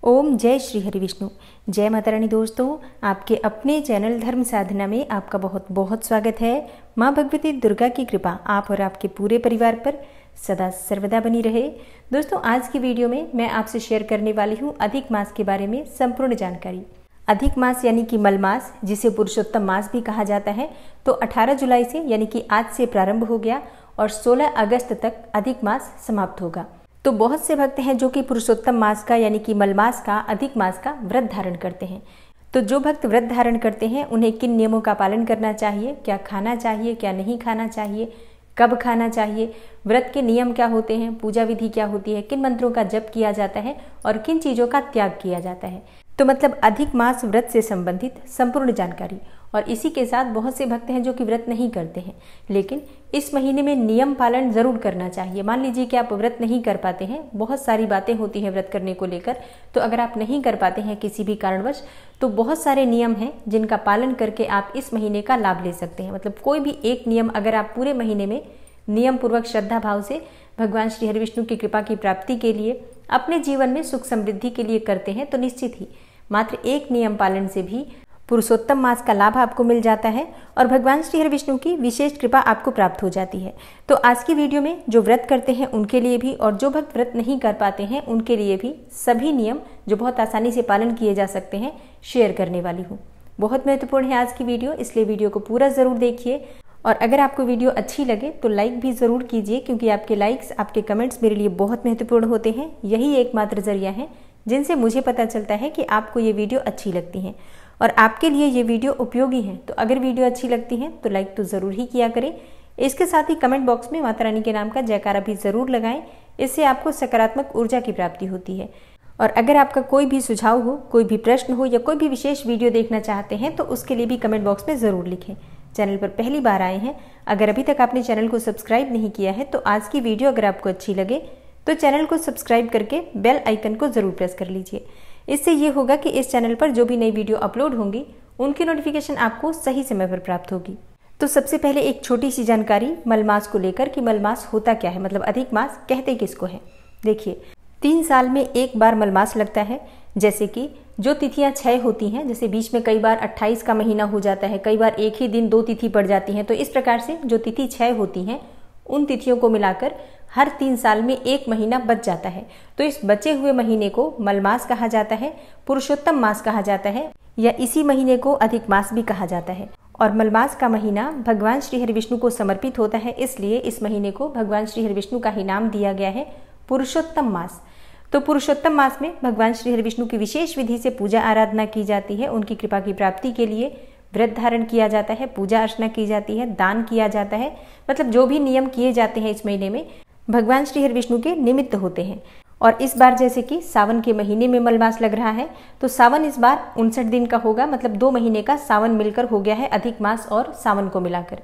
ओम जय श्री हरि विष्णु। जय माता रानी। दोस्तों, आपके अपने चैनल धर्म साधना में आपका बहुत बहुत स्वागत है। माँ भगवती दुर्गा की कृपा आप और आपके पूरे परिवार पर सदा सर्वदा बनी रहे। दोस्तों, आज की वीडियो में मैं आपसे शेयर करने वाली हूँ अधिक मास के बारे में संपूर्ण जानकारी। अधिक मास यानी कि मल मास, जिसे पुरुषोत्तम मास भी कहा जाता है, तो 18 जुलाई से यानी कि आज से प्रारंभ हो गया और 16 अगस्त तक अधिक मास समाप्त होगा। तो बहुत से भक्त हैं जो कि पुरुषोत्तम मास का यानी कि मल मास का, अधिक मास का व्रत धारण करते हैं। तो जो भक्त व्रत धारण करते हैं उन्हें किन नियमों का पालन करना चाहिए, क्या खाना चाहिए, क्या नहीं खाना चाहिए, कब खाना चाहिए, व्रत के नियम क्या होते हैं, पूजा विधि क्या होती है, किन मंत्रों का जप किया जाता है और किन चीज़ों का त्याग किया जाता है। तो मतलब अधिक मास व्रत से संबंधित संपूर्ण जानकारी। और इसी के साथ बहुत से भक्त हैं जो कि व्रत नहीं करते हैं, लेकिन इस महीने में नियम पालन जरूर करना चाहिए। मान लीजिए कि आप व्रत नहीं कर पाते हैं, बहुत सारी बातें होती हैं व्रत करने को लेकर, तो अगर आप नहीं कर पाते हैं किसी भी कारणवश, तो बहुत सारे नियम हैं जिनका पालन करके आप इस महीने का लाभ ले सकते हैं। मतलब कोई भी एक नियम अगर आप पूरे महीने में नियम पूर्वक श्रद्धा भाव से भगवान श्री हरि विष्णु की कृपा की प्राप्ति के लिए, अपने जीवन में सुख समृद्धि के लिए करते हैं, तो निश्चित ही मात्र एक नियम पालन से भी पुरुषोत्तम मास का लाभ आपको मिल जाता है और भगवान श्री हरि विष्णु की विशेष कृपा आपको प्राप्त हो जाती है। तो आज की वीडियो में जो व्रत करते हैं उनके लिए भी और जो भक्त व्रत नहीं कर पाते हैं उनके लिए भी सभी नियम जो बहुत आसानी से पालन किए जा सकते हैं शेयर करने वाली हूँ। बहुत महत्वपूर्ण है आज की वीडियो, इसलिए वीडियो को पूरा ज़रूर देखिए। और अगर आपको वीडियो अच्छी लगे तो लाइक भी ज़रूर कीजिए, क्योंकि आपके लाइक्स, आपके कमेंट्स मेरे लिए बहुत महत्वपूर्ण होते हैं। यही एकमात्र जरिया है जिनसे मुझे पता चलता है कि आपको ये वीडियो अच्छी लगती हैं और आपके लिए ये वीडियो उपयोगी है। तो अगर वीडियो अच्छी लगती है तो लाइक तो ज़रूर ही किया करें। इसके साथ ही कमेंट बॉक्स में माता रानी के नाम का जयकारा भी ज़रूर लगाएं, इससे आपको सकारात्मक ऊर्जा की प्राप्ति होती है। और अगर आपका कोई भी सुझाव हो, कोई भी प्रश्न हो या कोई भी विशेष वीडियो देखना चाहते हैं तो उसके लिए भी कमेंट बॉक्स में ज़रूर लिखें। चैनल पर पहली बार आए हैं, अगर अभी तक आपने चैनल को सब्सक्राइब नहीं किया है तो आज की वीडियो अगर आपको अच्छी लगे तो चैनल को सब्सक्राइब करके बेल आइकन को ज़रूर प्रेस कर लीजिए। इससे ये होगा कि इस चैनल पर जो भी नई वीडियो अपलोड होंगी उनकी नोटिफिकेशन आपको सही समय पर प्राप्त होगी। तो सबसे पहले एक छोटी सी जानकारी मल मास को लेकर कि मल मास होता क्या है, मतलब अधिक मास कहते किसको है। देखिए, 3 साल में एक बार मल मास लगता है। जैसे कि जो तिथियां 6 होती हैं, जैसे बीच में कई बार 28 का महीना हो जाता है, कई बार एक ही दिन 2 तिथि पड़ जाती हैं, तो इस प्रकार से जो तिथि 6 होती हैं उन तिथियों को मिलाकर हर 3 साल में एक महीना बच जाता है। तो इस बचे हुए महीने को मल मास कहा जाता है, पुरुषोत्तम मास कहा जाता है, या इसी महीने को अधिक मास भी कहा जाता है। और मल मास का महीना भगवान श्री हरि विष्णु को समर्पित होता है, इसलिए इस महीने को भगवान श्री हरि विष्णु का ही नाम दिया गया है पुरुषोत्तम मास। तो पुरुषोत्तम मास में भगवान श्री हरि विष्णु की विशेष विधि से पूजा आराधना की जाती है। उनकी कृपा की प्राप्ति के लिए व्रत धारण किया जाता है, पूजा अर्चना की जाती है, दान किया जाता है। मतलब जो भी नियम किए जाते हैं इस महीने में भगवान श्री हरि विष्णु के निमित्त होते हैं। और इस बार जैसे कि सावन के महीने में मल मास लग रहा है, तो सावन इस बार 59 दिन का होगा। मतलब 2 महीने का सावन मिलकर हो गया है अधिक मास और सावन को मिलाकर।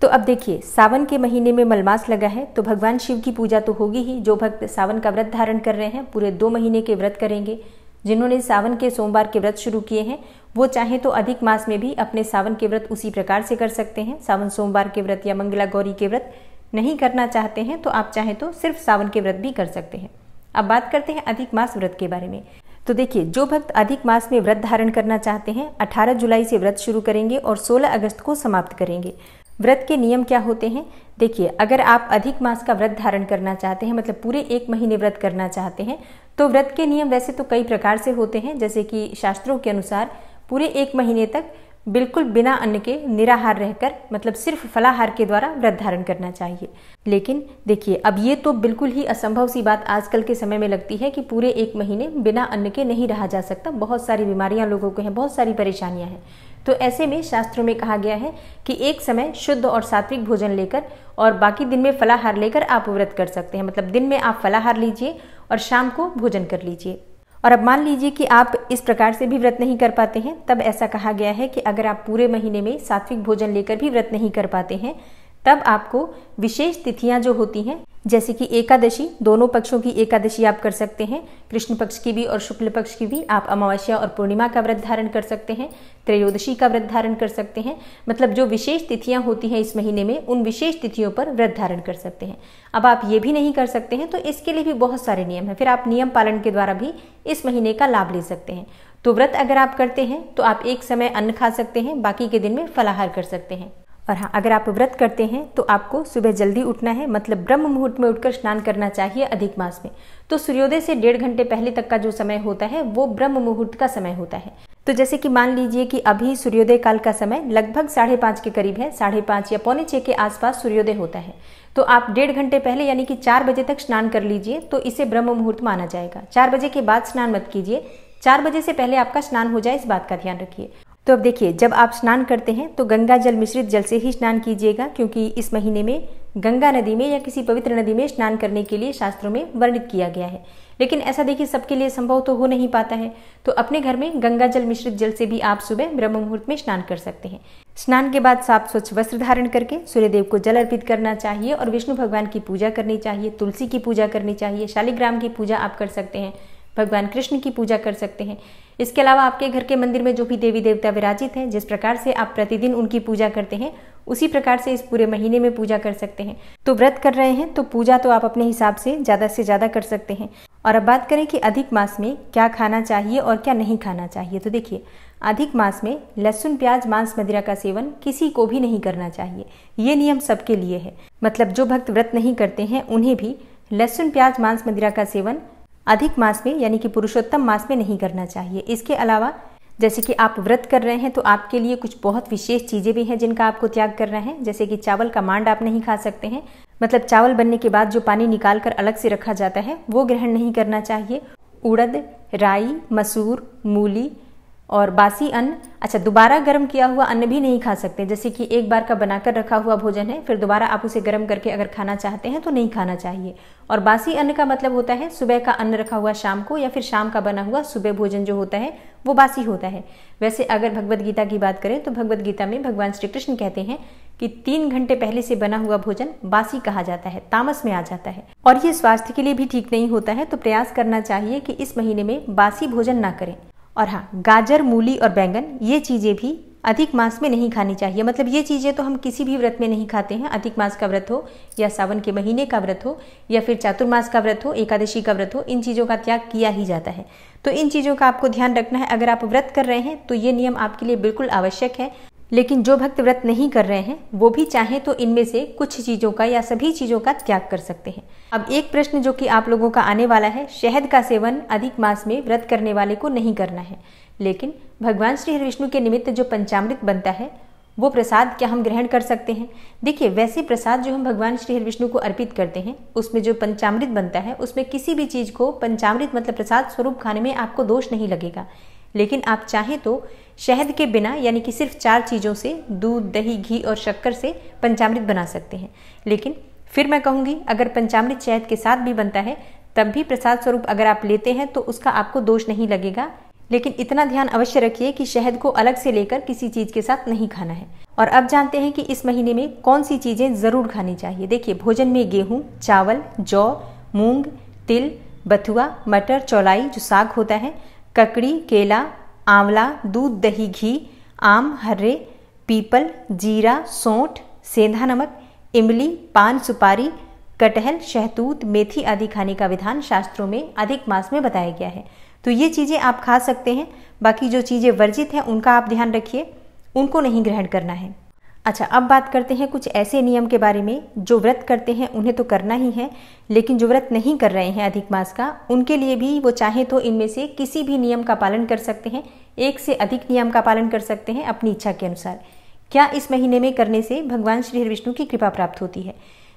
तो अब देखिए, सावन के महीने में मल मास लगा है तो भगवान शिव की पूजा तो होगी ही। जो भक्त सावन का व्रत धारण कर रहे हैं पूरे 2 महीने के व्रत करेंगे। जिन्होंने सावन के सोमवार के व्रत शुरू किए हैं वो चाहे तो अधिक मास में भी अपने सावन के व्रत उसी प्रकार से कर सकते हैं। सावन सोमवार के व्रत या मंगला गौरी के व्रत नहीं करना चाहते हैं तो आप चाहे तो सिर्फ सावन के व्रत भी कर सकते हैं। अब बात करते हैं अधिक मास व्रत के बारे में। तो देखिए, जो भक्त अधिक मास में व्रत धारण करना चाहते हैं 18 जुलाई से व्रत शुरू करेंगे और 16 अगस्त को समाप्त करेंगे। व्रत के नियम क्या होते हैं? देखिए, अगर आप अधिक मास का व्रत धारण करना चाहते हैं, मतलब पूरे 1 महीने व्रत करना चाहते हैं, तो व्रत के नियम वैसे तो कई प्रकार से होते हैं। जैसे कि शास्त्रों के अनुसार पूरे 1 महीने तक बिल्कुल बिना अन्न के निराहार रहकर, मतलब सिर्फ फलाहार के द्वारा व्रत धारण करना चाहिए। लेकिन देखिए, अब ये तो बिल्कुल ही असंभव सी बात आजकल के समय में लगती है कि पूरे 1 महीने बिना अन्न के नहीं रहा जा सकता। बहुत सारी बीमारियां लोगों को हैं, बहुत सारी परेशानियां हैं। तो ऐसे में शास्त्रों में कहा गया है कि एक समय शुद्ध और सात्विक भोजन लेकर और बाकी दिन में फलाहार लेकर आप व्रत कर सकते हैं। मतलब दिन में आप फलाहार लीजिए और शाम को भोजन कर लीजिए। और अब मान लीजिए कि आप इस प्रकार से भी व्रत नहीं कर पाते हैं, तब ऐसा कहा गया है कि अगर आप पूरे महीने में सात्विक भोजन लेकर भी व्रत नहीं कर पाते हैं, तब आपको विशेष तिथियां जो होती हैं जैसे कि एकादशी, दोनों पक्षों की एकादशी आप कर सकते हैं, कृष्ण पक्ष की भी और शुक्ल पक्ष की भी। आप अमावस्या और पूर्णिमा का व्रत धारण कर सकते हैं, त्रयोदशी का व्रत धारण कर सकते हैं। मतलब जो विशेष तिथियां होती हैं इस महीने में, उन विशेष तिथियों पर व्रत धारण कर सकते हैं। अब आप ये भी नहीं कर सकते हैं तो इसके लिए भी बहुत सारे नियम हैं, फिर आप नियम पालन के द्वारा भी इस महीने का लाभ ले सकते हैं। तो व्रत अगर आप करते हैं तो आप एक समय अन्न खा सकते हैं, बाकी के दिन में फलाहार कर सकते हैं। और हाँ, अगर आप व्रत करते हैं तो आपको सुबह जल्दी उठना है, मतलब ब्रह्म मुहूर्त में उठकर स्नान करना चाहिए अधिक मास में। तो सूर्योदय से 1.5 घंटे पहले तक का जो समय होता है वो ब्रह्म मुहूर्त का समय होता है। तो जैसे कि मान लीजिए कि अभी सूर्योदय काल का समय लगभग 5:30 के करीब है, 5:30 या 5:45 के आसपास सूर्योदय होता है। तो आप 1.5 घंटे पहले यानी कि 4 बजे तक स्नान कर लीजिए, तो इसे ब्रह्म मुहूर्त माना जाएगा। 4 बजे के बाद स्नान मत कीजिए, 4 बजे से पहले आपका स्नान हो जाए, इस बात का ध्यान रखिए। तो अब देखिए, जब आप स्नान करते हैं तो गंगा जल मिश्रित जल से ही स्नान कीजिएगा, क्योंकि इस महीने में गंगा नदी में या किसी पवित्र नदी में स्नान करने के लिए शास्त्रों में वर्णित किया गया है। लेकिन ऐसा देखिए सबके लिए संभव तो हो नहीं पाता है, तो अपने घर में गंगा जल मिश्रित जल से भी आप सुबह ब्रह्म मुहूर्त में स्नान कर सकते हैं। स्नान के बाद साफ स्वच्छ वस्त्र धारण करके सूर्यदेव को जल अर्पित करना चाहिए और विष्णु भगवान की पूजा करनी चाहिए, तुलसी की पूजा करनी चाहिए, शालिग्राम की पूजा आप कर सकते हैं, भगवान कृष्ण की पूजा कर सकते हैं। इसके अलावा आपके घर के मंदिर में जो भी देवी देवता विराजित हैं, जिस प्रकार से आप प्रतिदिन उनकी पूजा करते हैं, उसी प्रकार से इस पूरे महीने में पूजा कर सकते हैं। तो व्रत कर रहे हैं तो पूजा तो आप अपने हिसाब से ज़्यादा कर सकते हैं। और अब बात करें कि अधिक मास में क्या खाना चाहिए और क्या नहीं खाना चाहिए। तो देखिए, अधिक मास में लहसुन, प्याज, मांस, मदिरा का सेवन किसी को भी नहीं करना चाहिए। ये नियम सबके लिए है, मतलब जो भक्त व्रत नहीं करते हैं उन्हें भी लहसुन, प्याज, मांस, मदिरा का सेवन अधिक मास में यानी कि पुरुषोत्तम मास में नहीं करना चाहिए। इसके अलावा जैसे कि आप व्रत कर रहे हैं तो आपके लिए कुछ बहुत विशेष चीज़ें भी हैं जिनका आपको त्याग करना है। जैसे कि चावल का मांड आप नहीं खा सकते हैं, मतलब चावल बनने के बाद जो पानी निकाल कर अलग से रखा जाता है वो ग्रहण नहीं करना चाहिए। उड़द, राई, मसूर, मूली और बासी अन्न, अच्छा दोबारा गर्म किया हुआ अन्न भी नहीं खा सकते। जैसे कि एक बार का बनाकर रखा हुआ भोजन है, फिर दोबारा आप उसे गर्म करके अगर खाना चाहते हैं तो नहीं खाना चाहिए। और बासी अन्न का मतलब होता है सुबह का अन्न रखा हुआ शाम को, या फिर शाम का बना हुआ सुबह भोजन जो होता है वो बासी होता है। वैसे अगर भगवद गीता की बात करें तो भगवद गीता में भगवान श्री कृष्ण कहते हैं कि 3 घंटे पहले से बना हुआ भोजन बासी कहा जाता है, तामस में आ जाता है, और ये स्वास्थ्य के लिए भी ठीक नहीं होता है। तो प्रयास करना चाहिए कि इस महीने में बासी भोजन ना करें। और हाँ, गाजर, मूली और बैंगन ये चीज़ें भी अधिक मास में नहीं खानी चाहिए। मतलब ये चीज़ें तो हम किसी भी व्रत में नहीं खाते हैं, अधिक मास का व्रत हो या सावन के महीने का व्रत हो या फिर चातुर्मास का व्रत हो, एकादशी का व्रत हो, इन चीज़ों का त्याग किया ही जाता है। तो इन चीज़ों का आपको ध्यान रखना है। अगर आप व्रत कर रहे हैं तो ये नियम आपके लिए बिल्कुल आवश्यक है। लेकिन जो भक्त व्रत नहीं कर रहे हैं वो भी चाहें तो इनमें से कुछ चीज़ों का या सभी चीज़ों का त्याग कर सकते हैं। अब एक प्रश्न जो कि आप लोगों का आने वाला है, शहद का सेवन अधिक मास में व्रत करने वाले को नहीं करना है, लेकिन भगवान श्री विष्णु के निमित्त जो पंचामृत बनता है वो प्रसाद क्या हम ग्रहण कर सकते हैं? देखिए, वैसे प्रसाद जो हम भगवान श्री विष्णु को अर्पित करते हैं उसमें जो पंचामृत बनता है उसमें किसी भी चीज़ को पंचामृत मतलब प्रसाद स्वरूप खाने में आपको दोष नहीं लगेगा। लेकिन आप चाहें तो शहद के बिना यानी कि सिर्फ 4 चीज़ों से, दूध, दही, घी और शक्कर से पंचामृत बना सकते हैं। लेकिन फिर मैं कहूँगी अगर पंचामृत शहद के साथ भी बनता है तब भी प्रसाद स्वरूप अगर आप लेते हैं तो उसका आपको दोष नहीं लगेगा। लेकिन इतना ध्यान अवश्य रखिए कि शहद को अलग से लेकर किसी चीज़ के साथ नहीं खाना है। और अब जानते हैं कि इस महीने में कौन सी चीज़ें ज़रूर खानी चाहिए। देखिए, भोजन में गेहूँ, चावल, जौ, मूंग, तिल, बथुआ, मटर, चौलाई जो साग होता है, ककड़ी, केला, आंवला, दूध, दही, घी, आम, हर्रे, पीपल, जीरा, सौंठ, सेंधा नमक, इमली, पान, सुपारी, कटहल, शहतूत, मेथी आदि खाने का विधान शास्त्रों में अधिक मास में बताया गया है। तो ये चीज़ें आप खा सकते हैं। बाकी जो चीज़ें वर्जित हैं उनका आप ध्यान रखिए, उनको नहीं ग्रहण करना है। अच्छा, अब बात करते हैं कुछ ऐसे नियम के बारे में जो व्रत करते हैं उन्हें तो करना ही है, लेकिन जो व्रत नहीं कर रहे हैं अधिक मास का उनके लिए भी वो चाहे तो इनमें से किसी भी नियम का पालन कर सकते हैं, एक से अधिक नियम का पालन कर सकते हैं अपनी इच्छा के अनुसार। क्या इस महीने में करने से भगवान श्री विष्णु की कृपा प्राप्त होती है?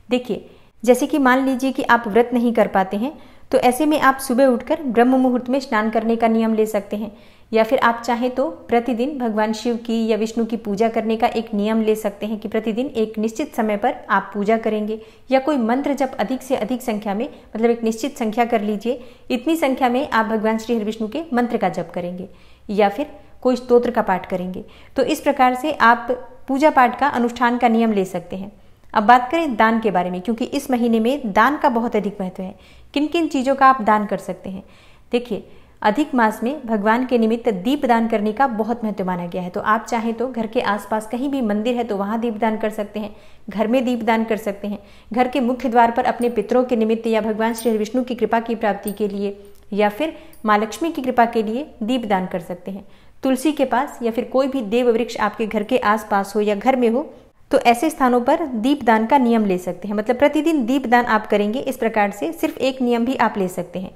देखिए, जैसे कि मान लीजिए कि आप व्रत नहीं कर पाते हैं तो ऐसे में आप सुबह उठकर ब्रह्म मुहूर्त में स्नान करने का नियम ले सकते हैं, या फिर आप चाहें तो प्रतिदिन भगवान शिव की या विष्णु की पूजा करने का एक नियम ले सकते हैं कि प्रतिदिन एक निश्चित समय पर आप पूजा करेंगे, या कोई मंत्र जप अधिक से अधिक संख्या में, मतलब एक निश्चित संख्या कर लीजिए, इतनी संख्या में आप भगवान श्री विष्णु के मंत्र का जप करेंगे या फिर कोई स्तोत्र का पाठ करेंगे। तो इस प्रकार से आप पूजा पाठ का अनुष्ठान का नियम ले सकते हैं। अब बात करें दान के बारे में, क्योंकि इस महीने में दान का बहुत अधिक महत्व है। किन किन चीज़ों का आप दान कर सकते हैं? देखिए, अधिक मास में भगवान के निमित्त दीप दान करने का बहुत महत्व माना गया है। तो आप चाहें तो घर के आसपास कहीं भी मंदिर है तो वहाँ दीप दान कर सकते हैं, घर में दीप दान कर सकते हैं, घर के मुख्य द्वार पर अपने पितरों के निमित्त या भगवान श्री विष्णु की कृपा की प्राप्ति के लिए या फिर माँ लक्ष्मी की कृपा के लिए दीप दान कर सकते हैं। तुलसी के पास या फिर कोई भी देव वृक्ष आपके घर के आसपास हो या घर में हो तो ऐसे स्थानों पर दीप दान का नियम ले सकते हैं। मतलब प्रतिदिन दीप दान आप करेंगे। इस प्रकार से सिर्फ एक नियम भी आप ले सकते हैं।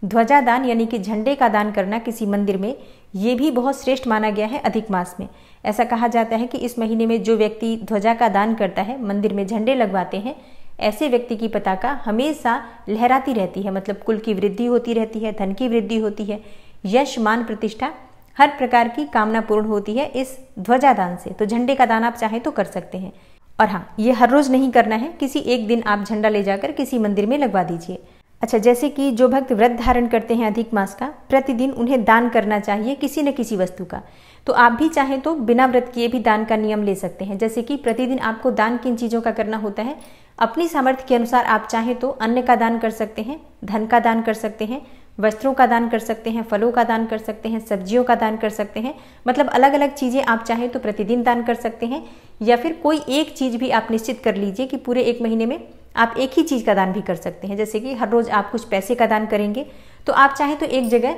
ध्वजा दान यानी कि झंडे का दान करना किसी मंदिर में, ये भी बहुत श्रेष्ठ माना गया है अधिक मास में। ऐसा कहा जाता है कि इस महीने में जो व्यक्ति ध्वजा का दान करता है, मंदिर में झंडे लगवाते हैं, ऐसे व्यक्ति की पताका हमेशा लहराती रहती है। मतलब कुल की वृद्धि होती रहती है, धन की वृद्धि होती है, यश मान प्रतिष्ठा हर प्रकार की कामना पूर्ण होती है इस ध्वजा दान से। तो झंडे का दान आप चाहें तो कर सकते हैं। और हाँ, ये हर रोज नहीं करना है, किसी एक दिन आप झंडा ले जाकर किसी मंदिर में लगवा दीजिए। अच्छा, जैसे कि जो भक्त व्रत धारण करते हैं अधिक मास का, प्रतिदिन उन्हें दान करना चाहिए किसी न किसी वस्तु का। तो आप भी चाहें तो बिना व्रत किए भी दान का नियम ले सकते हैं। जैसे कि प्रतिदिन आपको दान किन चीज़ों का करना होता है, अपनी सामर्थ्य के अनुसार आप चाहें तो अन्न का दान कर सकते हैं, धन का दान कर सकते हैं, वस्त्रों का दान कर सकते हैं, फलों का दान कर सकते हैं, सब्जियों का दान कर सकते हैं। मतलब अलग अलग चीज़ें आप चाहें तो प्रतिदिन दान कर सकते हैं। या फिर कोई एक चीज़ भी आप निश्चित कर लीजिए कि पूरे एक महीने में आप एक ही चीज़ का दान भी कर सकते हैं। जैसे कि हर रोज़ आप कुछ पैसे का दान करेंगे तो आप चाहें तो एक जगह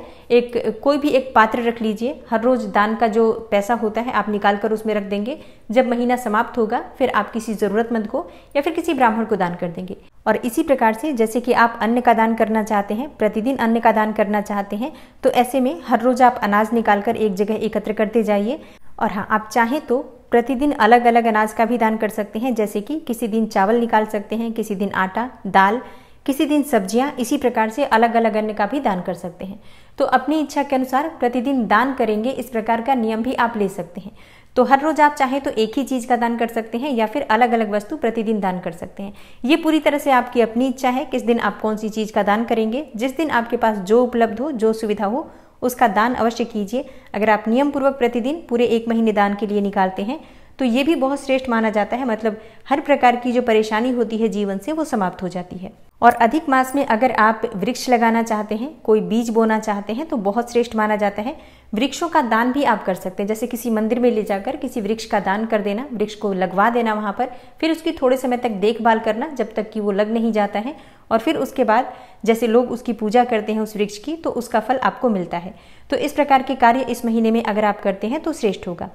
कोई भी एक पात्र रख लीजिए। हर रोज़ दान का जो पैसा होता है आप निकाल कर उसमें रख देंगे। जब महीना समाप्त होगा फिर आप किसी ज़रूरतमंद को या फिर किसी ब्राह्मण को दान कर देंगे। और इसी प्रकार से जैसे कि आप अन्न का दान करना चाहते हैं, प्रतिदिन अन्न का दान करना चाहते हैं, तो ऐसे में हर रोज़ आप अनाज निकाल कर एक जगह एकत्र करते जाइए। और हाँ, आप चाहें तो प्रतिदिन अलग अलग अनाज का भी दान कर सकते हैं। जैसे कि किसी दिन चावल निकाल सकते हैं, किसी दिन आटा, दाल, किसी दिन सब्जियां। इसी प्रकार से अलग अलग अन्न का भी दान कर सकते हैं। तो अपनी इच्छा के अनुसार प्रतिदिन दान करेंगे, इस प्रकार का नियम भी आप ले सकते हैं। तो हर रोज आप चाहें तो एक ही चीज का दान कर सकते हैं या फिर अलग अलग वस्तु प्रतिदिन दान कर सकते हैं। ये पूरी तरह से आपकी अपनी इच्छा है किस दिन आप कौन सी चीज का दान करेंगे। जिस दिन आपके पास जो उपलब्ध हो, जो सुविधा हो, उसका दान अवश्य कीजिए। अगर आप नियम पूर्वक प्रतिदिन पूरे एक महीने दान के लिए निकालते हैं तो ये भी बहुत श्रेष्ठ माना जाता है। मतलब हर प्रकार की जो परेशानी होती है जीवन से वो समाप्त हो जाती है। और अधिक मास में अगर आप वृक्ष लगाना चाहते हैं, कोई बीज बोना चाहते हैं, तो बहुत श्रेष्ठ माना जाता है। वृक्षों का दान भी आप कर सकते हैं। जैसे किसी मंदिर में ले जाकर किसी वृक्ष का दान कर देना, वृक्ष को लगवा देना वहां पर, फिर उसकी थोड़े समय तक देखभाल करना जब तक कि वो लग नहीं जाता है। और फिर उसके बाद जैसे लोग उसकी पूजा करते हैं उस वृक्ष की, तो उसका फल आपको मिलता है। तो इस प्रकार के कार्य इस महीने में अगर आप करते हैं तो श्रेष्ठ होगा।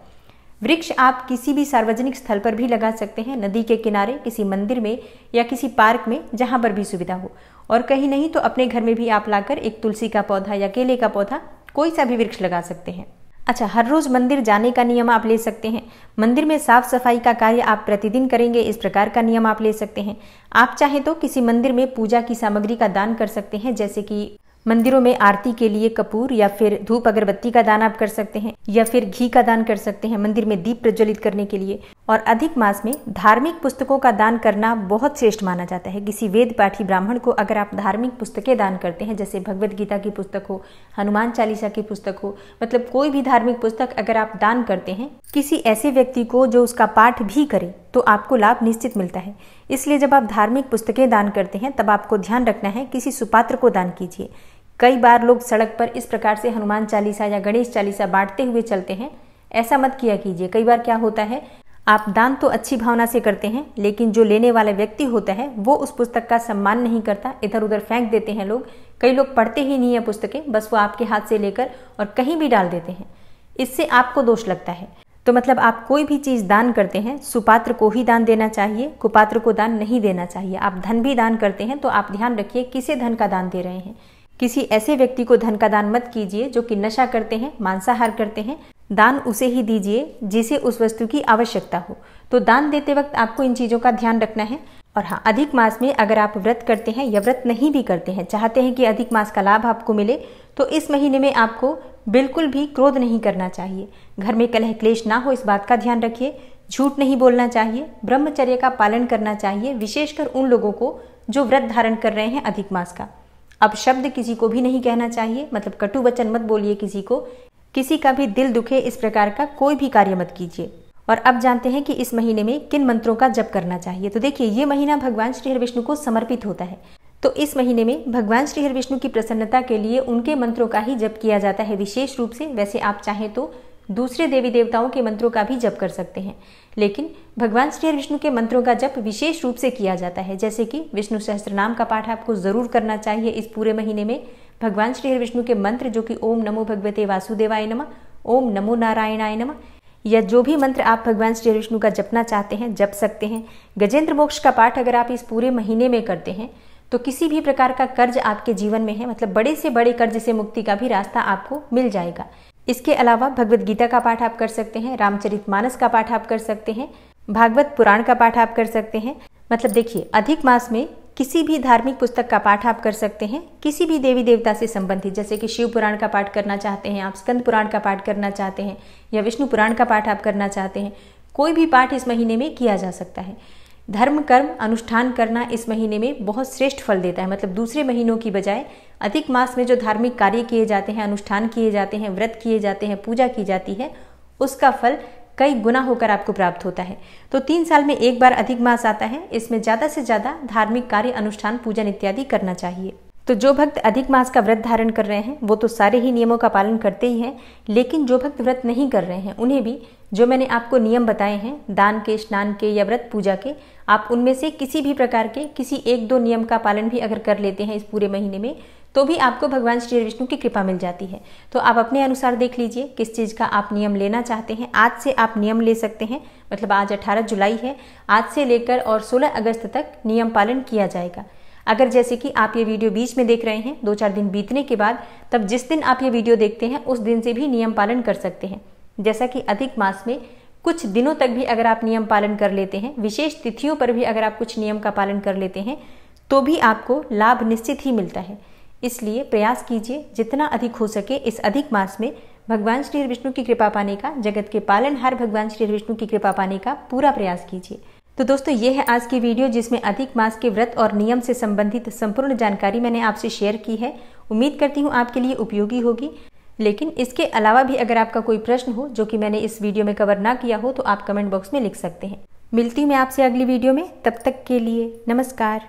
वृक्ष आप किसी भी सार्वजनिक स्थल पर भी लगा सकते हैं, नदी के किनारे, किसी मंदिर में या किसी पार्क में, जहां पर भी सुविधा हो। और कहीं नहीं तो अपने घर में भी आप लाकर एक तुलसी का पौधा या केले का पौधा, कोई सा भी वृक्ष लगा सकते हैं। अच्छा, हर रोज मंदिर जाने का नियम आप ले सकते हैं। मंदिर में साफ सफाई का कार्य आप प्रतिदिन करेंगे, इस प्रकार का नियम आप ले सकते हैं। आप चाहे तो किसी मंदिर में पूजा की सामग्री का दान कर सकते हैं। जैसे कि मंदिरों में आरती के लिए कपूर या फिर धूप अगरबत्ती का दान आप कर सकते हैं, या फिर घी का दान कर सकते हैं मंदिर में दीप प्रज्वलित करने के लिए। और अधिक मास में धार्मिक पुस्तकों का दान करना बहुत श्रेष्ठ माना जाता है। किसी वेद पाठी ब्राह्मण को अगर आप धार्मिक पुस्तकें दान करते हैं, जैसे भगवद गीता की पुस्तक हो, हनुमान चालीसा की पुस्तक हो, मतलब कोई भी धार्मिक पुस्तक अगर आप दान करते हैं किसी ऐसे व्यक्ति को जो उसका पाठ भी करे, तो आपको लाभ निश्चित मिलता है। इसलिए जब आप धार्मिक पुस्तकें दान करते हैं तब आपको ध्यान रखना है किसी सुपात्र को दान कीजिए। कई बार लोग सड़क पर इस प्रकार से हनुमान चालीसा या गणेश चालीसा बांटते हुए चलते हैं, ऐसा मत किया कीजिए। कई बार क्या होता है, आप दान तो अच्छी भावना से करते हैं, लेकिन जो लेने वाला व्यक्ति होता है वो उस पुस्तक का सम्मान नहीं करता, इधर उधर फेंक देते हैं लोग। कई लोग पढ़ते ही नहीं है पुस्तकें, बस वो आपके हाथ से लेकर और कहीं भी डाल देते हैं। इससे आपको दोष लगता है। तो मतलब आप कोई भी चीज दान करते हैं, सुपात्र को ही दान देना चाहिए, कुपात्र को दान नहीं देना चाहिए। आप धन भी दान करते हैं तो आप ध्यान रखिए किसे धन का दान दे रहे हैं। किसी ऐसे व्यक्ति को धन का दान मत कीजिए जो कि नशा करते हैं, मांसाहार करते हैं। दान उसे ही दीजिए जिसे उस वस्तु की आवश्यकता हो। तो दान देते वक्त आपको इन चीजों का ध्यान रखना है। और हाँ, अधिक मास में अगर आप व्रत करते हैं या व्रत नहीं भी करते हैं, चाहते हैं कि अधिक मास का लाभ आपको मिले, तो इस महीने में आपको बिल्कुल भी क्रोध नहीं करना चाहिए। घर में कलह क्लेश ना हो, इस बात का ध्यान रखिए। झूठ नहीं बोलना चाहिए, ब्रह्मचर्य का पालन करना चाहिए, विशेषकर उन लोगों को जो व्रत धारण कर रहे हैं अधिक मास का। अब शब्द किसी को भी नहीं कहना चाहिए, मतलब कटु वचन मत बोलिए किसी को, किसी का भी दिल दुखे इस प्रकार का कोई भी कार्य मत कीजिए। और अब जानते हैं कि इस महीने में किन मंत्रों का जप करना चाहिए। तो देखिए, ये महीना भगवान श्री हरि विष्णु को समर्पित होता है, तो इस महीने में भगवान श्री हरि विष्णु की प्रसन्नता के लिए उनके मंत्रों का ही जप किया जाता है विशेष रूप से। वैसे आप चाहें तो दूसरे देवी देवताओं के मंत्रों का भी जप कर सकते हैं, लेकिन भगवान श्री हरि विष्णु के मंत्रों का जप विशेष रूप से किया जाता है। जैसे कि विष्णु सहस्त्रनाम का पाठ आपको जरूर करना चाहिए इस पूरे महीने में। भगवान श्री हरि विष्णु के मंत्र जो कि ओम नमो भगवते वासुदेवाय नमः, ओम नमो नारायणाय नमः, या जो भी मंत्र आप भगवान श्री विष्णु का जपना चाहते हैं जप सकते हैं। गजेंद्र मोक्ष का पाठ अगर आप इस पूरे महीने में करते हैं तो किसी भी प्रकार का कर्ज आपके जीवन में है, मतलब बड़े से बड़े कर्ज से मुक्ति का भी रास्ता आपको मिल जाएगा। इसके अलावा भगवत गीता का पाठ आप कर सकते हैं, रामचरितमानस का पाठ आप कर सकते हैं, भागवत पुराण का पाठ आप कर सकते हैं। मतलब देखिए, अधिक मास में किसी भी धार्मिक पुस्तक का पाठ आप कर सकते हैं, किसी भी देवी देवता से संबंधित, जैसे कि शिव पुराण का पाठ करना चाहते हैं आप, स्कंद पुराण का पाठ करना चाहते हैं, या विष्णु पुराण का पाठ आप करना चाहते हैं, कोई भी पाठ इस महीने में किया जा सकता है। धर्म कर्म अनुष्ठान करना इस महीने में बहुत श्रेष्ठ फल देता है। मतलब दूसरे महीनों की बजाय अधिक मास में जो धार्मिक कार्य किए जाते हैं, अनुष्ठान किए जाते हैं, व्रत किए जाते हैं, पूजा की जाती है, उसका फल कई गुना होकर आपको प्राप्त होता है। तो 3 साल में एक बार अधिक मास आता है, इसमें ज़्यादा से ज़्यादा धार्मिक कार्य अनुष्ठान पूजन इत्यादि करना चाहिए। तो जो भक्त अधिक मास का व्रत धारण कर रहे हैं वो तो सारे ही नियमों का पालन करते ही हैं, लेकिन जो भक्त व्रत नहीं कर रहे हैं उन्हें भी जो मैंने आपको नियम बताए हैं दान के, स्नान के या व्रत पूजा के, आप उनमें से किसी भी प्रकार के किसी 1-2 नियम का पालन भी अगर कर लेते हैं इस पूरे महीने में, तो भी आपको भगवान श्री विष्णु की कृपा मिल जाती है। तो आप अपने अनुसार देख लीजिए किस चीज़ का आप नियम लेना चाहते हैं। आज से आप नियम ले सकते हैं, मतलब आज 18 जुलाई है, आज से लेकर और 16 अगस्त तक नियम पालन किया जाएगा। अगर जैसे कि आप ये वीडियो बीच में देख रहे हैं, 2-4 दिन बीतने के बाद, तब जिस दिन आप ये वीडियो देखते हैं उस दिन से भी नियम पालन कर सकते हैं। जैसा कि अधिक मास में कुछ दिनों तक भी अगर आप नियम पालन कर लेते हैं, विशेष तिथियों पर भी अगर आप कुछ नियम का पालन कर लेते हैं, तो भी आपको लाभ निश्चित ही मिलता है। इसलिए प्रयास कीजिए जितना अधिक हो सके इस अधिक मास में भगवान श्री विष्णु की कृपा पाने का, जगत के पालनहार भगवान श्री विष्णु की कृपा पाने का पूरा प्रयास कीजिए। तो दोस्तों, ये है आज की वीडियो जिसमें अधिक मास के व्रत और नियम से संबंधित संपूर्ण जानकारी मैंने आपसे शेयर की है। उम्मीद करती हूँ आपके लिए उपयोगी होगी। लेकिन इसके अलावा भी अगर आपका कोई प्रश्न हो जो कि मैंने इस वीडियो में कवर ना किया हो, तो आप कमेंट बॉक्स में लिख सकते हैं। मिलती हूँ मैं आपसे अगली वीडियो में, तब तक के लिए नमस्कार।